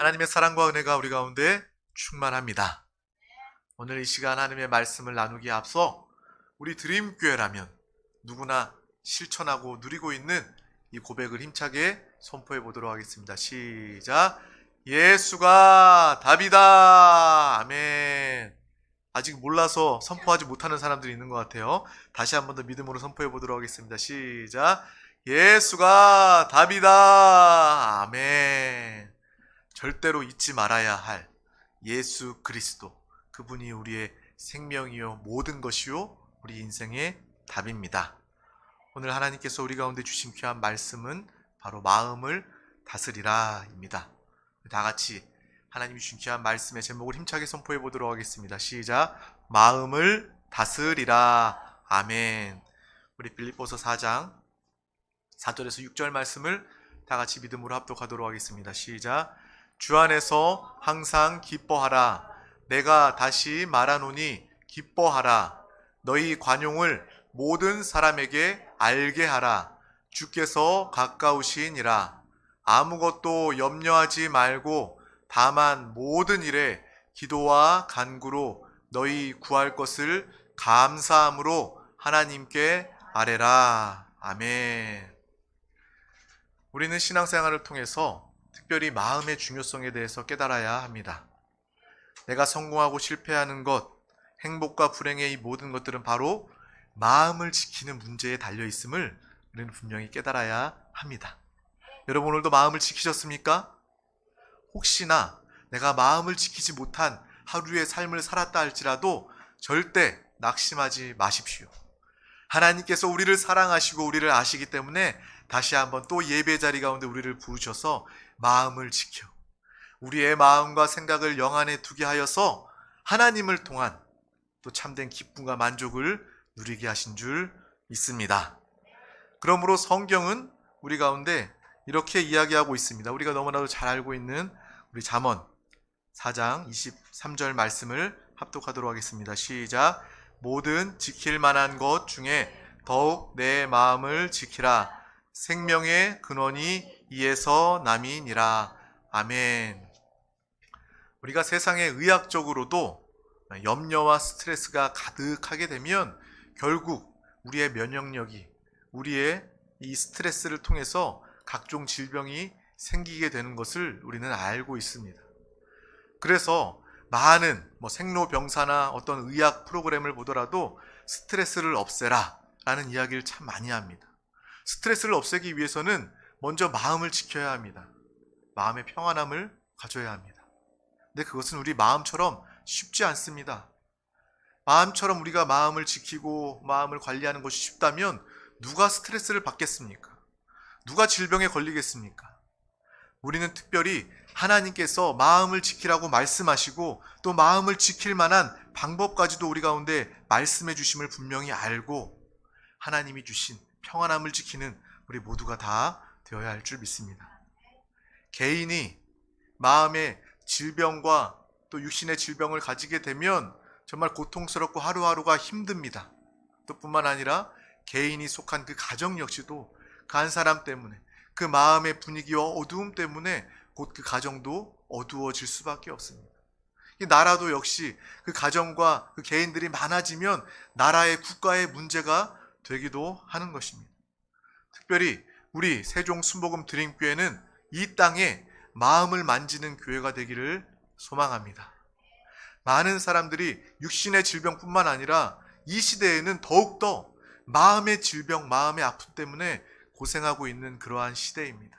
하나님의 사랑과 은혜가 우리 가운데 충만합니다. 오늘 이 시간 하나님의 말씀을 나누기에 앞서 우리 드림교회라면 누구나 실천하고 누리고 있는 이 고백을 힘차게 선포해 보도록 하겠습니다. 시작! 예수가 답이다. 아멘. 아직 몰라서 선포하지 못하는 사람들이 있는 것 같아요. 다시 한 번 더 믿음으로 선포해 보도록 하겠습니다. 시작! 예수가 답이다. 아멘. 절대로 잊지 말아야 할 예수 그리스도, 그분이 우리의 생명이요 모든 것이요 우리 인생의 답입니다. 오늘 하나님께서 우리 가운데 주신 귀한 말씀은 바로 마음을 다스리라 입니다. 다 같이 하나님이 주신 귀한 말씀의 제목을 힘차게 선포해 보도록 하겠습니다. 시작! 마음을 다스리라. 아멘. 우리 빌립보서 4장 4절에서 6절 말씀을 다 같이 믿음으로 합독하도록 하겠습니다. 시작! 주 안에서 항상 기뻐하라. 내가 다시 말하노니 기뻐하라. 너희 관용을 모든 사람에게 알게 하라. 주께서 가까우시니라. 아무것도 염려하지 말고 다만 모든 일에 기도와 간구로 너희 구할 것을 감사함으로 하나님께 아뢰라. 아멘. 우리는 신앙생활을 통해서 특별히 마음의 중요성에 대해서 깨달아야 합니다. 내가 성공하고 실패하는 것, 행복과 불행의 이 모든 것들은 바로 마음을 지키는 문제에 달려 있음을 우리는 분명히 깨달아야 합니다. 여러분, 오늘도 마음을 지키셨습니까? 혹시나 내가 마음을 지키지 못한 하루의 삶을 살았다 할지라도 절대 낙심하지 마십시오. 하나님께서 우리를 사랑하시고 우리를 아시기 때문에 다시 한번 또 예배 자리 가운데 우리를 부으셔서 마음을 지켜 우리의 마음과 생각을 영 안에 두게 하여서 하나님을 통한 또 참된 기쁨과 만족을 누리게 하신 줄 믿습니다. 그러므로 성경은 우리 가운데 이렇게 이야기하고 있습니다. 우리가 너무나도 잘 알고 있는 우리 잠언 4장 23절 말씀을 합독하도록 하겠습니다. 시작! 모든 지킬 만한 것 중에 더욱 내 마음을 지키라. 생명의 근원이 이에서 남이니라. 아멘. 우리가 세상에 의학적으로도 염려와 스트레스가 가득하게 되면 결국 우리의 면역력이 우리의 이 스트레스를 통해서 각종 질병이 생기게 되는 것을 우리는 알고 있습니다. 그래서 많은 생로병사나 어떤 의학 프로그램을 보더라도 스트레스를 없애라 라는 이야기를 참 많이 합니다. 스트레스를 없애기 위해서는 먼저 마음을 지켜야 합니다. 마음의 평안함을 가져야 합니다. 근데 그것은 우리 마음처럼 쉽지 않습니다. 마음처럼 우리가 마음을 지키고 마음을 관리하는 것이 쉽다면 누가 스트레스를 받겠습니까? 누가 질병에 걸리겠습니까? 우리는 특별히 하나님께서 마음을 지키라고 말씀하시고 또 마음을 지킬 만한 방법까지도 우리 가운데 말씀해 주심을 분명히 알고 하나님이 주신 평안함을 지키는 우리 모두가 다 되어야 할 줄 믿습니다. 개인이 마음의 질병과 또 육신의 질병을 가지게 되면 정말 고통스럽고 하루하루가 힘듭니다. 또 뿐만 아니라 개인이 속한 그 가정 역시도 그 한 사람 때문에 그 마음의 분위기와 어두움 때문에 곧 그 가정도 어두워질 수밖에 없습니다. 이 나라도 역시 그 가정과 그 개인들이 많아지면 나라의 국가의 문제가 되기도 하는 것입니다. 특별히 우리 세종 순복음 드림교회는 이 땅에 마음을 만지는 교회가 되기를 소망합니다. 많은 사람들이 육신의 질병뿐만 아니라 이 시대에는 더욱더 마음의 질병, 마음의 아픔 때문에 고생하고 있는 그러한 시대입니다.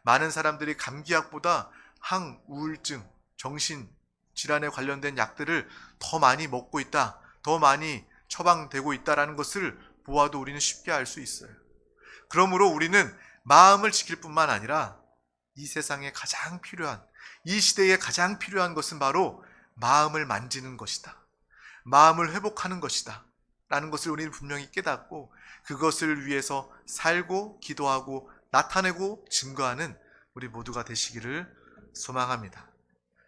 많은 사람들이 감기약보다 항우울증, 정신질환에 관련된 약들을 더 많이 먹고 있다, 더 많이 처방되고 있다는 것을 보아도 우리는 쉽게 알 수 있어요. 그러므로 우리는 마음을 지킬 뿐만 아니라 이 세상에 가장 필요한, 이 시대에 가장 필요한 것은 바로 마음을 만지는 것이다. 마음을 회복하는 것이다. 라는 것을 우리는 분명히 깨닫고 그것을 위해서 살고 기도하고 나타내고 증거하는 우리 모두가 되시기를 소망합니다.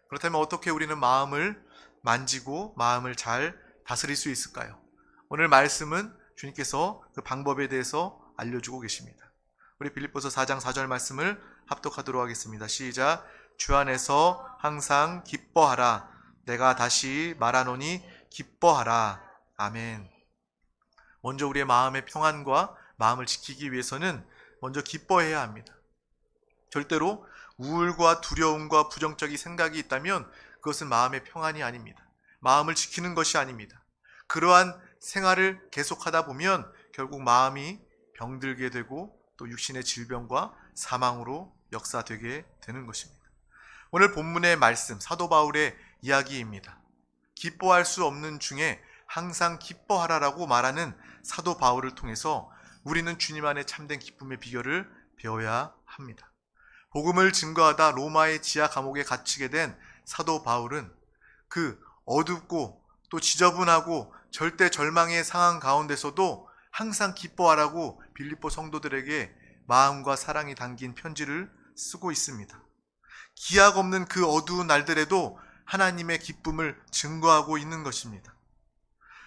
그렇다면 어떻게 우리는 마음을 만지고 마음을 잘 다스릴 수 있을까요? 오늘 말씀은 주님께서 그 방법에 대해서 알려주고 계십니다. 우리 빌립보서 4장 4절 말씀을 합독하도록 하겠습니다. 시작! 주 안에서 항상 기뻐하라. 내가 다시 말하노니 기뻐하라. 아멘. 먼저 우리의 마음의 평안과 마음을 지키기 위해서는 먼저 기뻐해야 합니다. 절대로 우울과 두려움과 부정적인 생각이 있다면 그것은 마음의 평안이 아닙니다. 마음을 지키는 것이 아닙니다. 그러한 생활을 계속하다 보면 결국 마음이 병들게 되고 또 육신의 질병과 사망으로 역사되게 되는 것입니다. 오늘 본문의 말씀, 사도 바울의 이야기입니다. 기뻐할 수 없는 중에 항상 기뻐하라라고 말하는 사도 바울을 통해서 우리는 주님 안에 참된 기쁨의 비결을 배워야 합니다. 복음을 증거하다 로마의 지하 감옥에 갇히게 된 사도 바울은 그 어둡고 또 지저분하고 절대 절망의 상황 가운데서도 항상 기뻐하라고 빌립보 성도들에게 마음과 사랑이 담긴 편지를 쓰고 있습니다. 기약 없는 그 어두운 날들에도 하나님의 기쁨을 증거하고 있는 것입니다.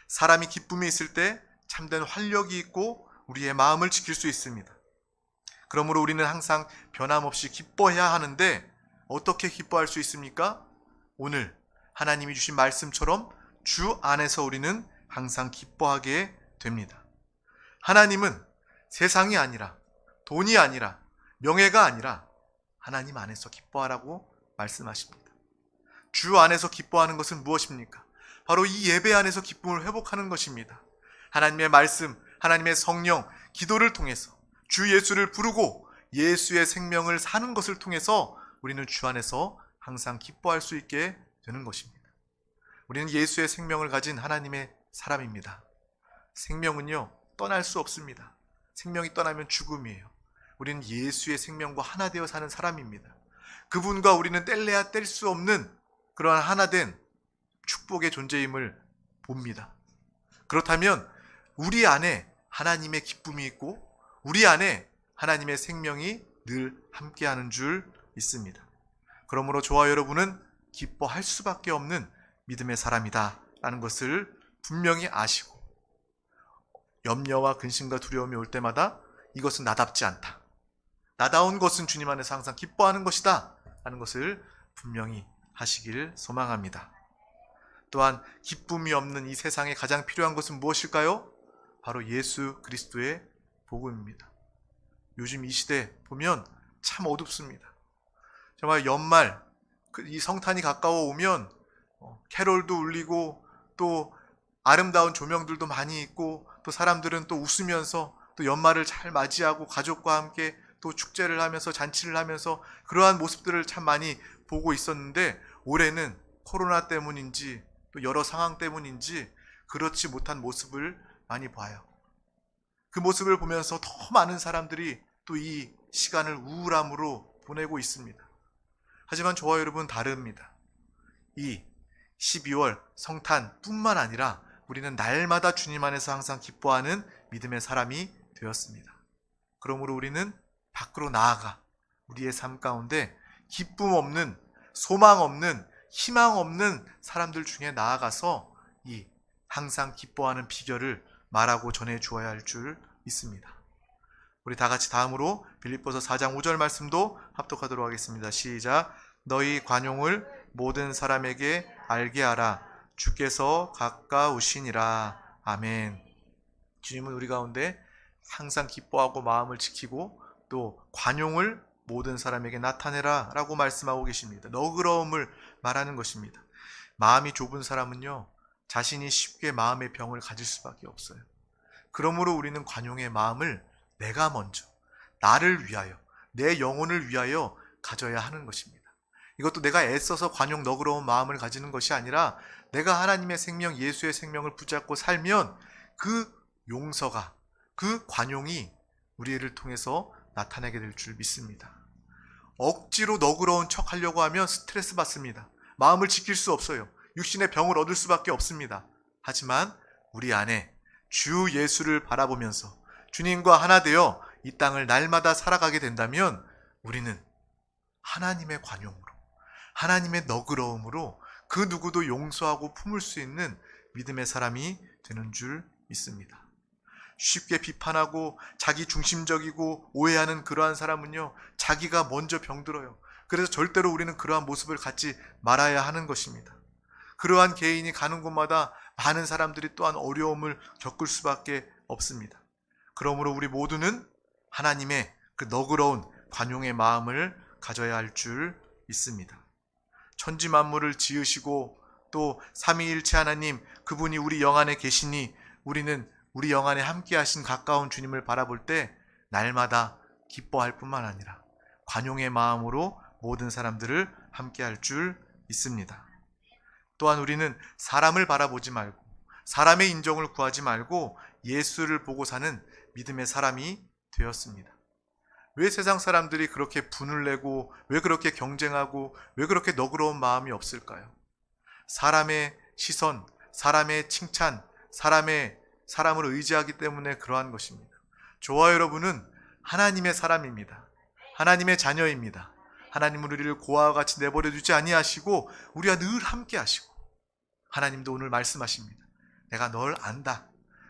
사람이 기쁨이 있을 때 참된 활력이 있고 우리의 마음을 지킬 수 있습니다. 그러므로 우리는 항상 변함없이 기뻐해야 하는데 어떻게 기뻐할 수 있습니까? 오늘 하나님이 주신 말씀처럼 주 안에서 우리는 항상 기뻐하게 됩니다. 하나님은 세상이 아니라 돈이 아니라 명예가 아니라 하나님 안에서 기뻐하라고 말씀하십니다. 주 안에서 기뻐하는 것은 무엇입니까? 바로 이 예배 안에서 기쁨을 회복하는 것입니다. 하나님의 말씀, 하나님의 성령, 기도를 통해서 주 예수를 부르고 예수의 생명을 사는 것을 통해서 우리는 주 안에서 항상 기뻐할 수 있게 되는 것입니다. 우리는 예수의 생명을 가진 하나님의 사람입니다. 생명은요, 떠날 수 없습니다. 생명이 떠나면 죽음이에요. 우리는 예수의 생명과 하나 되어 사는 사람입니다. 그분과 우리는 뗄래야 뗄 수 없는 그러한 하나된 축복의 존재임을 봅니다. 그렇다면 우리 안에 하나님의 기쁨이 있고 우리 안에 하나님의 생명이 늘 함께하는 줄 믿습니다. 그러므로 저와 여러분은 기뻐할 수밖에 없는 믿음의 사람이다 라는 것을 분명히 아시고 염려와 근심과 두려움이 올 때마다 이것은 나답지 않다. 나다운 것은 주님 안에서 항상 기뻐하는 것이다 라는 것을 분명히 하시길 소망합니다. 또한 기쁨이 없는 이 세상에 가장 필요한 것은 무엇일까요? 바로 예수 그리스도의 복음입니다. 요즘 이 시대 보면 참 어둡습니다. 정말 연말 이 성탄이 가까워 오면 캐롤도 울리고 또 아름다운 조명들도 많이 있고 또 사람들은 또 웃으면서 또 연말을 잘 맞이하고 가족과 함께 또 축제를 하면서 잔치를 하면서 그러한 모습들을 참 많이 보고 있었는데 올해는 코로나 때문인지 또 여러 상황 때문인지 그렇지 못한 모습을 많이 봐요. 그 모습을 보면서 더 많은 사람들이 또 이 시간을 우울함으로 보내고 있습니다. 하지만 저와 여러분 다릅니다. 이 12월 성탄뿐만 아니라 우리는 날마다 주님 안에서 항상 기뻐하는 믿음의 사람이 되었습니다. 그러므로 우리는 밖으로 나아가 우리의 삶 가운데 기쁨 없는, 소망 없는, 희망 없는 사람들 중에 나아가서 이 항상 기뻐하는 비결을 말하고 전해 주어야 할 줄 믿습니다. 우리 다 같이 다음으로 빌립보서 4장 5절 말씀도 합독하도록 하겠습니다. 시작. 너희 관용을 모든 사람에게 알게 하라. 주께서 가까우시니라. 아멘. 주님은 우리 가운데 항상 기뻐하고 마음을 지키고 또 관용을 모든 사람에게 나타내라 라고 말씀하고 계십니다. 너그러움을 말하는 것입니다. 마음이 좁은 사람은요, 자신이 쉽게 마음의 병을 가질 수밖에 없어요. 그러므로 우리는 관용의 마음을 내가 먼저 나를 위하여 내 영혼을 위하여 가져야 하는 것입니다. 이것도 내가 애써서 관용 너그러운 마음을 가지는 것이 아니라 내가 하나님의 생명, 예수의 생명을 붙잡고 살면 그 용서가, 그 관용이 우리를 통해서 나타나게 될 줄 믿습니다. 억지로 너그러운 척 하려고 하면 스트레스 받습니다. 마음을 지킬 수 없어요. 육신의 병을 얻을 수밖에 없습니다. 하지만 우리 안에 주 예수를 바라보면서 주님과 하나 되어 이 땅을 날마다 살아가게 된다면 우리는 하나님의 관용으로, 하나님의 너그러움으로 그 누구도 용서하고 품을 수 있는 믿음의 사람이 되는 줄 믿습니다. 쉽게 비판하고 자기 중심적이고 오해하는 그러한 사람은요, 자기가 먼저 병들어요. 그래서 절대로 우리는 그러한 모습을 갖지 말아야 하는 것입니다. 그러한 개인이 가는 곳마다 많은 사람들이 또한 어려움을 겪을 수밖에 없습니다. 그러므로 우리 모두는 하나님의 그 너그러운 관용의 마음을 가져야 할 줄 믿습니다. 천지 만물을 지으시고 또 삼위일체 하나님, 그분이 우리 영 안에 계시니 우리는 우리 영 안에 함께 하신 가까운 주님을 바라볼 때 날마다 기뻐할 뿐만 아니라 관용의 마음으로 모든 사람들을 함께 할 줄 믿습니다. 또한 우리는 사람을 바라보지 말고 사람의 인정을 구하지 말고 예수를 보고 사는 믿음의 사람이 되었습니다. 왜 세상 사람들이 그렇게 분을 내고 왜 그렇게 경쟁하고 왜 그렇게 너그러운 마음이 없을까요? 사람의 시선, 사람의 칭찬, 사람을 의지하기 때문에 그러한 것입니다. 저와 여러분은 하나님의 사람입니다. 하나님의 자녀입니다. 하나님은 우리를 고아와 같이 내버려 두지 아니하시고 우리와 늘 함께 하시고, 하나님도 오늘 말씀하십니다. 내가 널 안다.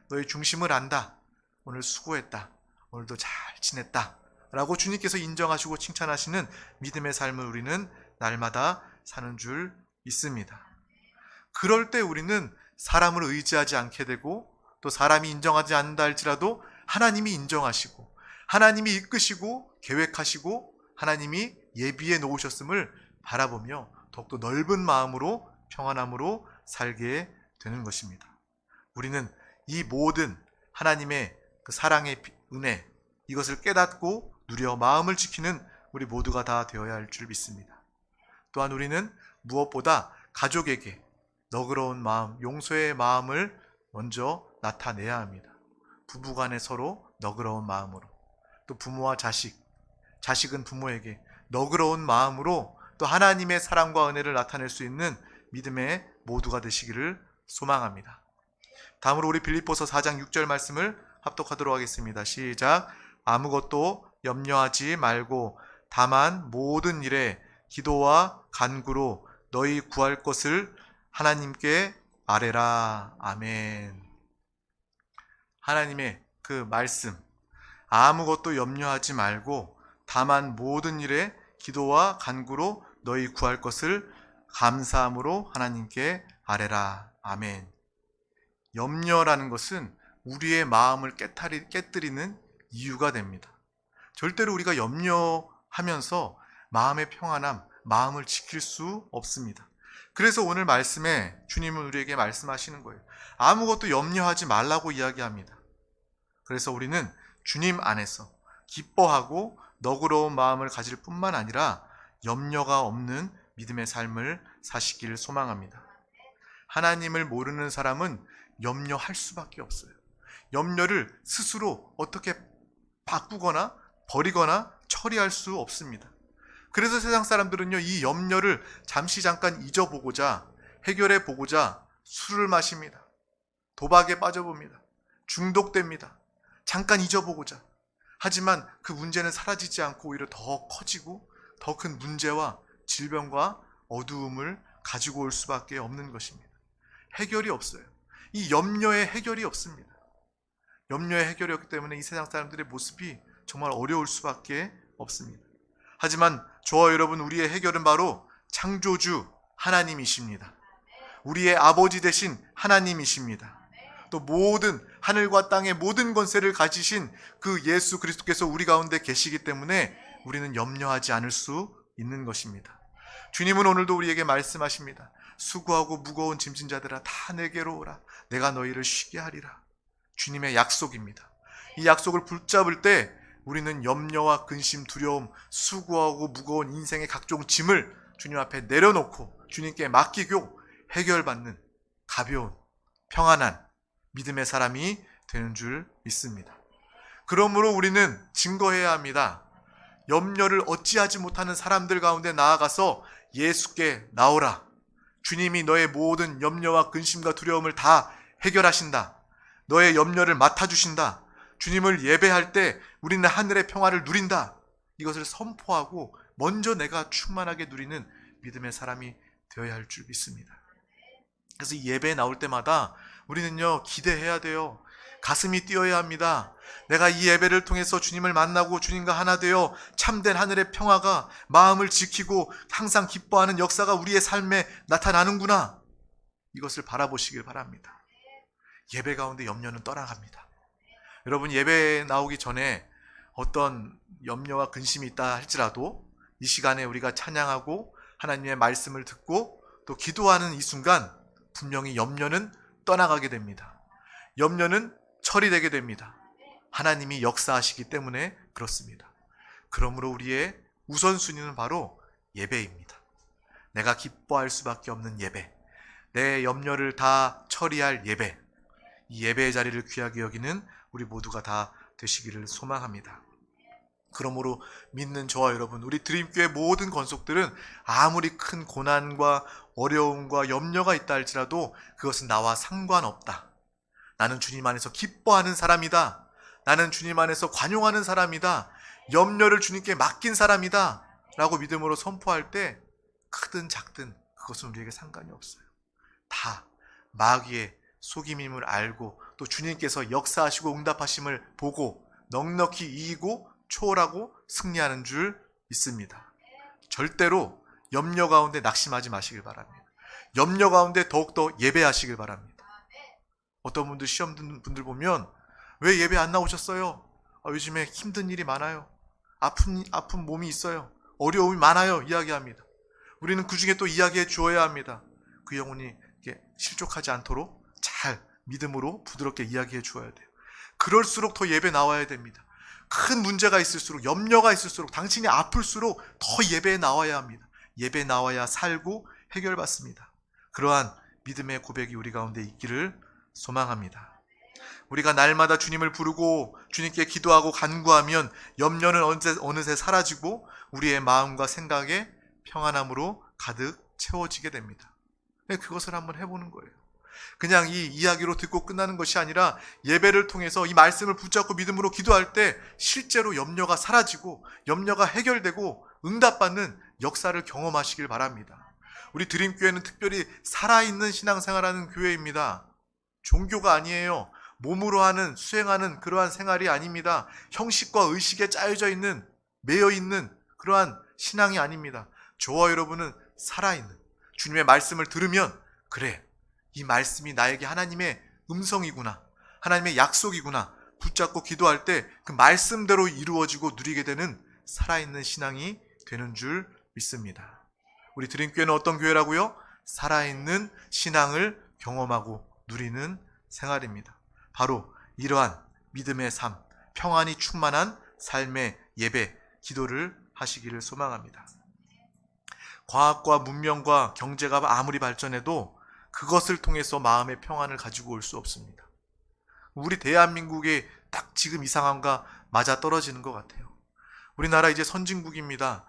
너의 중심을 안다. 오늘 수고했다. 오늘도 잘 지냈다. 라고 주님께서 인정하시고 칭찬하시는 믿음의 삶을 우리는 날마다 사는 줄 믿습니다. 그럴 때 우리는 사람을 의지하지 않게 되고 또 사람이 인정하지 않는다 할지라도 하나님이 인정하시고 하나님이 이끄시고 계획하시고 하나님이 예비해 놓으셨음을 바라보며 더욱더 넓은 마음으로 평안함으로 살게 되는 것입니다. 우리는 이 모든 하나님의 그 사랑의 은혜, 이것을 깨닫고 누려 마음을 지키는 우리 모두가 다 되어야 할 줄 믿습니다. 또한 우리는 무엇보다 가족에게 너그러운 마음, 용서의 마음을 먼저 나타내야 합니다. 부부간에 서로 너그러운 마음으로, 또 부모와 자식은 부모에게 너그러운 마음으로 또 하나님의 사랑과 은혜를 나타낼 수 있는 믿음의 모두가 되시기를 소망합니다. 다음으로 우리 빌립보서 4장 6절 말씀을 합독하도록 하겠습니다. 시작. 아무것도 염려하지 말고 다만 모든 일에 기도와 간구로 너희 구할 것을 하나님께 아뢰라. 아멘. 하나님의 그 말씀, 아무것도 염려하지 말고 다만 모든 일에 기도와 간구로 너희 구할 것을 감사함으로 하나님께 아뢰라. 아멘. 염려라는 것은 우리의 마음을 깨뜨리는 이유가 됩니다. 절대로 우리가 염려하면서 마음의 평안함, 마음을 지킬 수 없습니다. 그래서 오늘 말씀에 주님은 우리에게 말씀하시는 거예요. 아무것도 염려하지 말라고 이야기합니다. 그래서 우리는 주님 안에서 기뻐하고 너그러운 마음을 가질 뿐만 아니라 염려가 없는 믿음의 삶을 사시기를 소망합니다. 하나님을 모르는 사람은 염려할 수밖에 없어요. 염려를 스스로 어떻게 바꾸거나 버리거나 처리할 수 없습니다. 그래서 세상 사람들은요, 이 염려를 잠깐 잊어보고자, 해결해 보고자 술을 마십니다. 도박에 빠져봅니다. 중독됩니다. 잠깐 잊어보고자. 하지만 그 문제는 사라지지 않고 오히려 더 커지고 더 큰 문제와 질병과 어두움을 가지고 올 수밖에 없는 것입니다. 해결이 없어요. 이 염려의 해결이 없습니다. 염려의 해결이 없기 때문에 이 세상 사람들의 모습이 정말 어려울 수밖에 없습니다. 하지만 저와 여러분, 우리의 해결은 바로 창조주 하나님이십니다. 우리의 아버지 되신 하나님이십니다. 또 모든 하늘과 땅의 모든 권세를 가지신 그 예수 그리스도께서 우리 가운데 계시기 때문에 우리는 염려하지 않을 수 있는 것입니다. 주님은 오늘도 우리에게 말씀하십니다. 수고하고 무거운 짐진 자들아 다 내게로 오라. 내가 너희를 쉬게 하리라. 주님의 약속입니다. 이 약속을 붙잡을 때 우리는 염려와 근심, 두려움, 수고하고 무거운 인생의 각종 짐을 주님 앞에 내려놓고 주님께 맡기고 해결받는 가벼운, 평안한 믿음의 사람이 되는 줄 믿습니다. 그러므로 우리는 증거해야 합니다. 염려를 어찌하지 못하는 사람들 가운데 나아가서 예수께 나오라. 주님이 너의 모든 염려와 근심과 두려움을 다 해결하신다. 너의 염려를 맡아주신다. 주님을 예배할 때 우리는 하늘의 평화를 누린다. 이것을 선포하고 먼저 내가 충만하게 누리는 믿음의 사람이 되어야 할 줄 믿습니다. 그래서 이 예배에 나올 때마다 우리는요, 기대해야 돼요. 가슴이 뛰어야 합니다. 내가 이 예배를 통해서 주님을 만나고 주님과 하나 되어 참된 하늘의 평화가 마음을 지키고 항상 기뻐하는 역사가 우리의 삶에 나타나는구나. 이것을 바라보시길 바랍니다. 예배 가운데 염려는 떠나갑니다. 여러분, 예배에 나오기 전에 어떤 염려와 근심이 있다 할지라도 이 시간에 우리가 찬양하고 하나님의 말씀을 듣고 또 기도하는 이 순간 분명히 염려는 떠나가게 됩니다. 염려는 처리되게 됩니다. 하나님이 역사하시기 때문에 그렇습니다. 그러므로 우리의 우선순위는 바로 예배입니다. 내가 기뻐할 수밖에 없는 예배, 내 염려를 다 처리할 예배, 이 예배의 자리를 귀하게 여기는 우리 모두가 다 되시기를 소망합니다. 그러므로 믿는 저와 여러분, 우리 드림교회 모든 건속들은 아무리 큰 고난과 어려움과 염려가 있다 할지라도 그것은 나와 상관없다. 나는 주님 안에서 기뻐하는 사람이다. 나는 주님 안에서 관용하는 사람이다. 염려를 주님께 맡긴 사람이다. 라고 믿음으로 선포할 때 크든 작든 그것은 우리에게 상관이 없어요. 다 마귀의 속임임을 알고 또 주님께서 역사하시고 응답하심을 보고 넉넉히 이기고 초월하고 승리하는 줄 믿습니다. 절대로 염려 가운데 낙심하지 마시길 바랍니다. 염려 가운데 더욱더 예배하시길 바랍니다. 어떤 분들 시험 듣는 분들 보면 왜 예배 안 나오셨어요? 요즘에 힘든 일이 많아요. 아픈 몸이 있어요. 어려움이 많아요. 이야기합니다. 우리는 그 중에 또 이야기해 주어야 합니다. 그 영혼이 실족하지 않도록 잘 믿음으로 부드럽게 이야기해 주어야 돼요. 그럴수록 더 예배 나와야 됩니다. 큰 문제가 있을수록, 염려가 있을수록, 당신이 아플수록 더 예배에 나와야 합니다. 예배 나와야 살고 해결받습니다. 그러한 믿음의 고백이 우리 가운데 있기를 소망합니다. 우리가 날마다 주님을 부르고 주님께 기도하고 간구하면 염려는 어느새 사라지고 우리의 마음과 생각에 평안함으로 가득 채워지게 됩니다. 그것을 한번 해보는 거예요. 그냥 이 이야기로 듣고 끝나는 것이 아니라 예배를 통해서 이 말씀을 붙잡고 믿음으로 기도할 때 실제로 염려가 사라지고 염려가 해결되고 응답받는 역사를 경험하시길 바랍니다. 우리 드림교회는 특별히 살아있는 신앙생활하는 교회입니다. 종교가 아니에요. 몸으로 하는, 수행하는 그러한 생활이 아닙니다. 형식과 의식에 짜여져 있는, 매여 있는 그러한 신앙이 아닙니다. 저와 여러분은 살아있는 주님의 말씀을 들으면 그래, 이 말씀이 나에게 하나님의 음성이구나, 하나님의 약속이구나 붙잡고 기도할 때 그 말씀대로 이루어지고 누리게 되는 살아있는 신앙이 되는 줄 믿습니다. 우리 드림교회는 어떤 교회라고요? 살아있는 신앙을 경험하고 누리는 생활입니다. 바로 이러한 믿음의 삶, 평안이 충만한 삶의 예배, 기도를 하시기를 소망합니다. 과학과 문명과 경제가 아무리 발전해도 그것을 통해서 마음의 평안을 가지고 올 수 없습니다. 우리 대한민국의 딱 지금 이 상황과 맞아 떨어지는 것 같아요. 우리나라 이제 선진국입니다.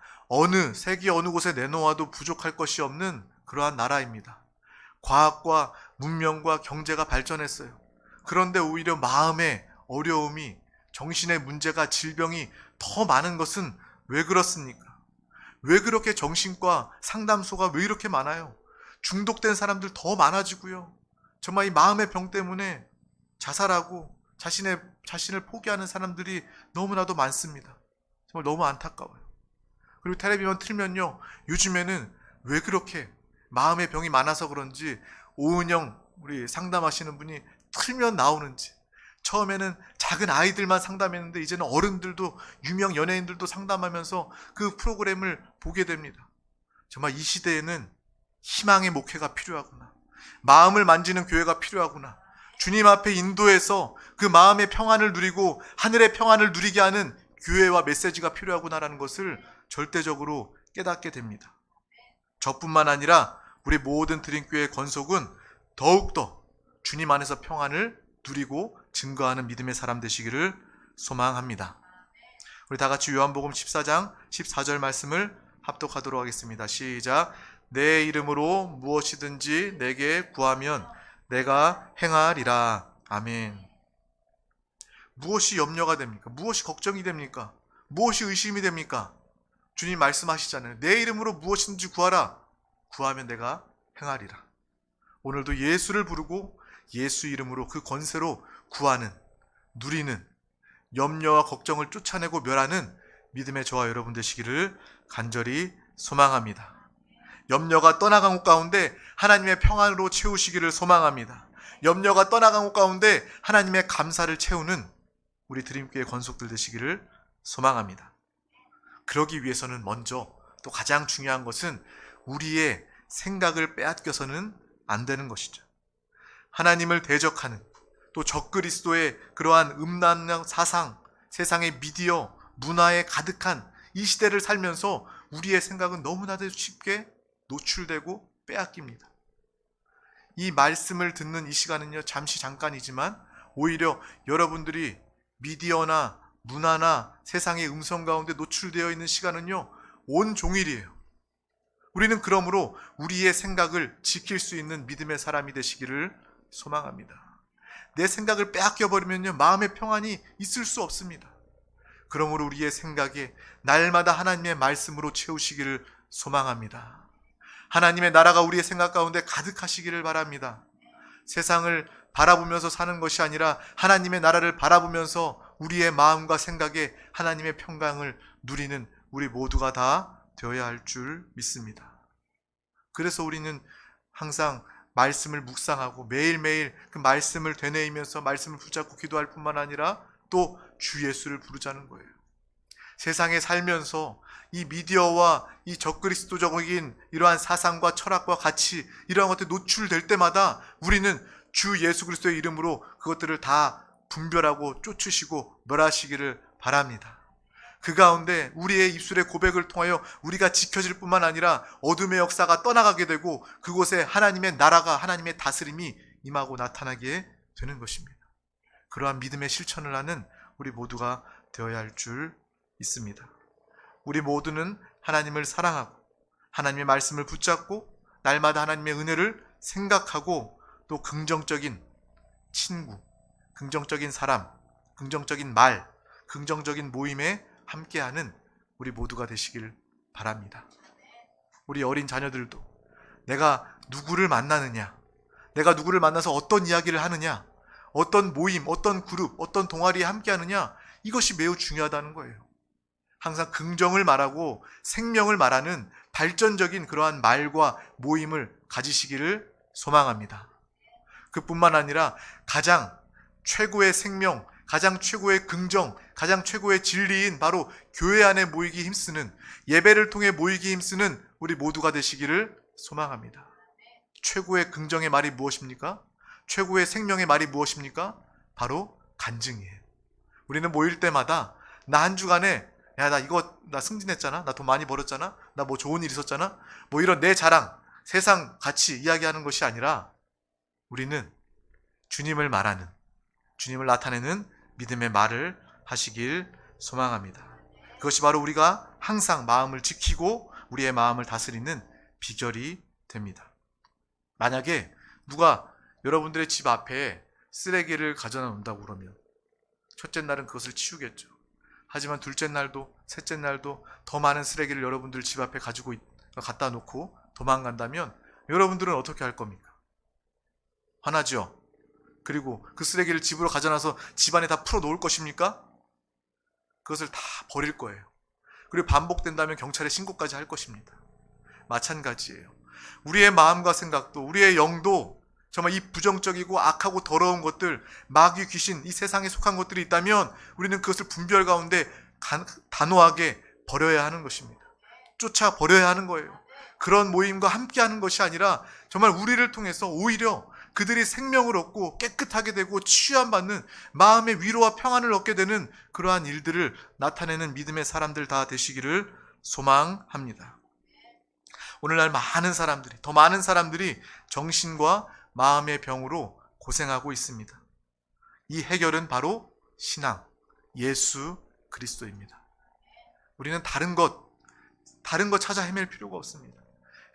세계 어느 곳에 내놓아도 부족할 것이 없는 그러한 나라입니다. 과학과 문명과 경제가 발전했어요. 그런데 오히려 마음의 어려움이, 정신의 문제가, 질병이 더 많은 것은 왜 그렇습니까? 왜 그렇게 정신과 상담소가 왜 이렇게 많아요? 중독된 사람들 더 많아지고요. 정말 이 마음의 병 때문에 자살하고 자신을 포기하는 사람들이 너무나도 많습니다. 정말 너무 안타까워요. 그리고 텔레비전 틀면요, 요즘에는 왜 그렇게 마음의 병이 많아서 그런지 오은영 우리 상담하시는 분이 틀면 나오는지, 처음에는 작은 아이들만 상담했는데 이제는 어른들도, 유명 연예인들도 상담하면서 그 프로그램을 보게 됩니다. 정말 이 시대에는 희망의 목회가 필요하구나, 마음을 만지는 교회가 필요하구나, 주님 앞에 인도해서 그 마음의 평안을 누리고 하늘의 평안을 누리게 하는 교회와 메시지가 필요하구나라는 것을 절대적으로 깨닫게 됩니다. 저뿐만 아니라 우리 모든 드림교회 건속은 더욱더 주님 안에서 평안을 누리고 증거하는 믿음의 사람 되시기를 소망합니다. 우리 다 같이 요한복음 14장 14절 말씀을 합독하도록 하겠습니다. 시작. 내 이름으로 무엇이든지 내게 구하면 내가 행하리라. 아멘. 무엇이 염려가 됩니까? 무엇이 걱정이 됩니까? 무엇이 의심이 됩니까? 주님 말씀하시잖아요. 내 이름으로 무엇이든지 구하라. 구하면 내가 행하리라. 오늘도 예수를 부르고 예수 이름으로 그 권세로 구하는 누리는, 염려와 걱정을 쫓아내고 멸하는 믿음의 저와 여러분 되시기를 간절히 소망합니다. 염려가 떠나간 곳 가운데 하나님의 평안으로 채우시기를 소망합니다. 염려가 떠나간 곳 가운데 하나님의 감사를 채우는 우리 드림교회 권속들 되시기를 소망합니다. 그러기 위해서는 먼저 또 가장 중요한 것은 우리의 생각을 빼앗겨서는 안 되는 것이죠. 하나님을 대적하는 또 적그리스도의 그러한 음란한 사상, 세상의 미디어, 문화에 가득한 이 시대를 살면서 우리의 생각은 너무나도 쉽게 노출되고 빼앗깁니다. 이 말씀을 듣는 이 시간은요, 잠깐이지만 오히려 여러분들이 미디어나 문화나 세상의 음성 가운데 노출되어 있는 시간은요, 온종일이에요. 우리는 그러므로 우리의 생각을 지킬 수 있는 믿음의 사람이 되시기를 소망합니다. 내 생각을 빼앗겨버리면요, 마음의 평안이 있을 수 없습니다. 그러므로 우리의 생각에 날마다 하나님의 말씀으로 채우시기를 소망합니다. 하나님의 나라가 우리의 생각 가운데 가득하시기를 바랍니다. 세상을 바라보면서 사는 것이 아니라 하나님의 나라를 바라보면서 우리의 마음과 생각에 하나님의 평강을 누리는 우리 모두가 다 되어야 할 줄 믿습니다. 그래서 우리는 항상 말씀을 묵상하고 매일매일 그 말씀을 되뇌이면서 말씀을 붙잡고 기도할 뿐만 아니라 또 주 예수를 부르자는 거예요. 세상에 살면서 이 미디어와 이 적그리스도적인 이러한 사상과 철학과 가치, 이러한 것들이 노출될 때마다 우리는 주 예수 그리스도의 이름으로 그것들을 다 분별하고 쫓으시고 멸하시기를 바랍니다. 그 가운데 우리의 입술의 고백을 통하여 우리가 지켜질 뿐만 아니라 어둠의 역사가 떠나가게 되고 그곳에 하나님의 나라가, 하나님의 다스림이 임하고 나타나게 되는 것입니다. 그러한 믿음의 실천을 하는 우리 모두가 되어야 할 줄 믿습니다. 우리 모두는 하나님을 사랑하고 하나님의 말씀을 붙잡고 날마다 하나님의 은혜를 생각하고 또 긍정적인 친구, 긍정적인 사람, 긍정적인 말, 긍정적인 모임에 함께하는 우리 모두가 되시길 바랍니다. 우리 어린 자녀들도 내가 누구를 만나느냐, 내가 누구를 만나서 어떤 이야기를 하느냐, 어떤 모임, 어떤 그룹, 어떤 동아리에 함께하느냐, 이것이 매우 중요하다는 거예요. 항상 긍정을 말하고 생명을 말하는 발전적인 그러한 말과 모임을 가지시기를 소망합니다. 그뿐만 아니라 가장 최고의 생명, 가장 최고의 긍정, 가장 최고의 진리인 바로 교회 안에 모이기 힘쓰는, 예배를 통해 모이기 힘쓰는 우리 모두가 되시기를 소망합니다. 최고의 긍정의 말이 무엇입니까? 최고의 생명의 말이 무엇입니까? 바로 간증이에요. 우리는 모일 때마다 나 한 주간에 야, 나 승진했잖아, 나 돈 많이 벌었잖아, 나 뭐 좋은 일 있었잖아, 뭐 이런 내 자랑, 세상 가치 이야기하는 것이 아니라 우리는 주님을 말하는, 주님을 나타내는 믿음의 말을 하시길 소망합니다. 그것이 바로 우리가 항상 마음을 지키고 우리의 마음을 다스리는 비결이 됩니다. 만약에 누가 여러분들의 집 앞에 쓰레기를 가져다 놓는다고 그러면 첫째 날은 그것을 치우겠죠. 하지만 둘째 날도 셋째 날도 더 많은 쓰레기를 여러분들 집 앞에 가지고 갖다 놓고 도망간다면 여러분들은 어떻게 할 겁니까? 화나죠? 그리고 그 쓰레기를 집으로 가져놔서 집안에 다 풀어 놓을 것입니까? 그것을 다 버릴 거예요. 그리고 반복된다면 경찰에 신고까지 할 것입니다. 마찬가지예요. 우리의 마음과 생각도, 우리의 영도 정말 이 부정적이고 악하고 더러운 것들, 마귀, 귀신, 이 세상에 속한 것들이 있다면 우리는 그것을 분별 가운데 단호하게 버려야 하는 것입니다. 쫓아 버려야 하는 거예요. 그런 모임과 함께하는 것이 아니라 정말 우리를 통해서 오히려 그들이 생명을 얻고 깨끗하게 되고 치유함받는 마음의 위로와 평안을 얻게 되는 그러한 일들을 나타내는 믿음의 사람들 다 되시기를 소망합니다. 오늘날 더 많은 사람들이 정신과 마음의 병으로 고생하고 있습니다. 이 해결은 바로 신앙, 예수 그리스도입니다. 우리는 다른 것 찾아 헤맬 필요가 없습니다.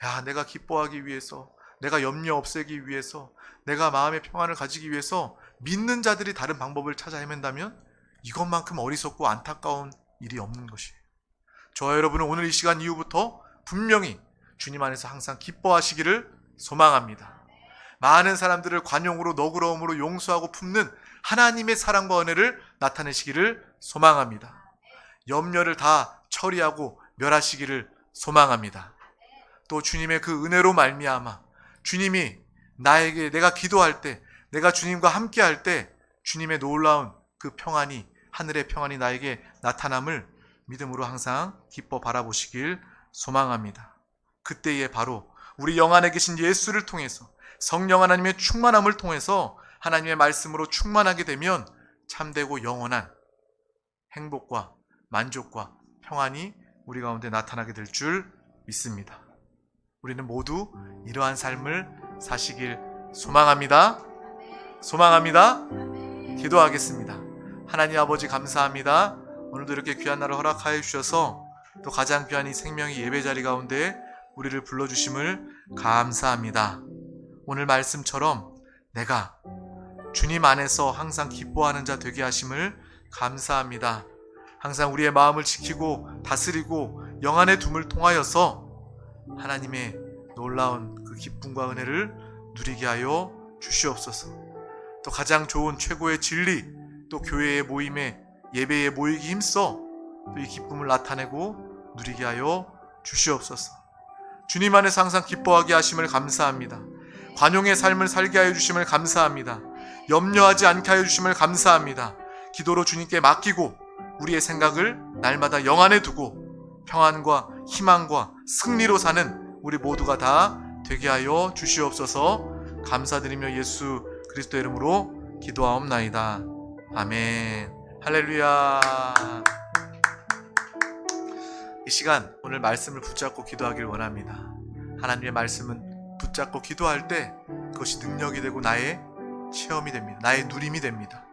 야, 내가 기뻐하기 위해서, 내가 염려 없애기 위해서, 내가 마음의 평안을 가지기 위해서 믿는 자들이 다른 방법을 찾아 헤맨다면 이것만큼 어리석고 안타까운 일이 없는 것이에요. 저와 여러분은 오늘 이 시간 이후부터 분명히 주님 안에서 항상 기뻐하시기를 소망합니다. 많은 사람들을 관용으로, 너그러움으로 용서하고 품는 하나님의 사랑과 은혜를 나타내시기를 소망합니다. 염려를 다 처리하고 멸하시기를 소망합니다. 또 주님의 그 은혜로 말미암아 주님이 나에게, 내가 기도할 때, 내가 주님과 함께 할 때 주님의 놀라운 그 평안이, 하늘의 평안이 나에게 나타남을 믿음으로 항상 기뻐 바라보시길 소망합니다. 그때에 바로 우리 영 안에 계신 예수를 통해서, 성령 하나님의 충만함을 통해서 하나님의 말씀으로 충만하게 되면 참되고 영원한 행복과 만족과 평안이 우리 가운데 나타나게 될 줄 믿습니다. 우리는 모두 이러한 삶을 사시길 소망합니다. 소망합니다. 기도하겠습니다. 하나님 아버지 감사합니다. 오늘도 이렇게 귀한 날을 허락하여 주셔서 또 가장 귀한 이 생명의 예배 자리 가운데 우리를 불러주심을 감사합니다. 오늘 말씀처럼 내가 주님 안에서 항상 기뻐하는 자 되게 하심을 감사합니다. 항상 우리의 마음을 지키고 다스리고 영안의 둠을 통하여서 하나님의 놀라운 그 기쁨과 은혜를 누리게 하여 주시옵소서. 또 가장 좋은 최고의 진리, 또 교회의 모임에, 예배에 모이기 힘써 또 이 기쁨을 나타내고 누리게 하여 주시옵소서. 주님 안에서 항상 기뻐하게 하심을 감사합니다. 관용의 삶을 살게 하여 주심을 감사합니다. 염려하지 않게 하여 주심을 감사합니다. 기도로 주님께 맡기고 우리의 생각을 날마다 영 안에 두고 평안과 희망과 승리로 사는 우리 모두가 다 되게 하여 주시옵소서. 감사드리며 예수 그리스도의 이름으로 기도하옵나이다. 아멘. 할렐루야. 이 시간 오늘 말씀을 붙잡고 기도하길 원합니다. 하나님의 말씀은 붙잡고 기도할 때 그것이 능력이 되고 나의 체험이 됩니다. 나의 누림이 됩니다.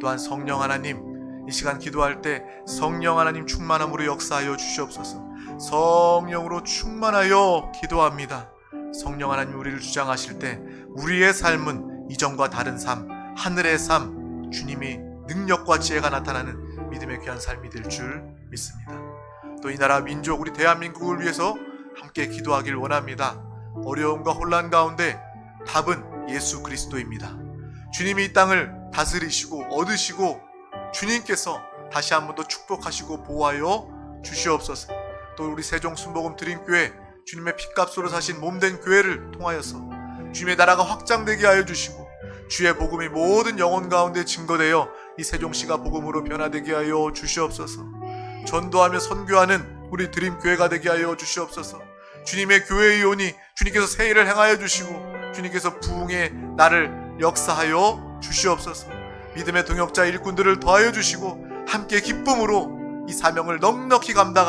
또한 성령 하나님, 이 시간 기도할 때 성령 하나님 충만함으로 역사하여 주시옵소서. 성령으로 충만하여 기도합니다. 성령 하나님 우리를 주장하실 때 우리의 삶은 이전과 다른 삶, 하늘의 삶, 주님의 능력과 지혜가 나타나는 믿음의 귀한 삶이 될 줄 믿습니다. 또 이 나라 민족, 우리 대한민국을 위해서 함께 기도하길 원합니다. 어려움과 혼란 가운데 답은 예수 그리스도입니다. 주님이 이 땅을 다스리시고 얻으시고 주님께서 다시 한 번 더 축복하시고 보호하여 주시옵소서. 또 우리 세종 순복음 드림교회, 주님의 핏값으로 사신 몸된 교회를 통하여서 주님의 나라가 확장되게 하여 주시고 주의 복음이 모든 영혼 가운데 증거되어 이 세종시가 복음으로 변화되게 하여 주시옵소서. 전도하며 선교하는 우리 드림교회가 되게 하여 주시옵소서. 주님의 교회의 요원이 주님께서 새 일을 행하여 주시고 주님께서 부흥의 날을 역사하여 주시옵소서. 믿음의 동역자 일꾼들을 더하여 주시고 함께 기쁨으로 이 사명을 넉넉히 감당하는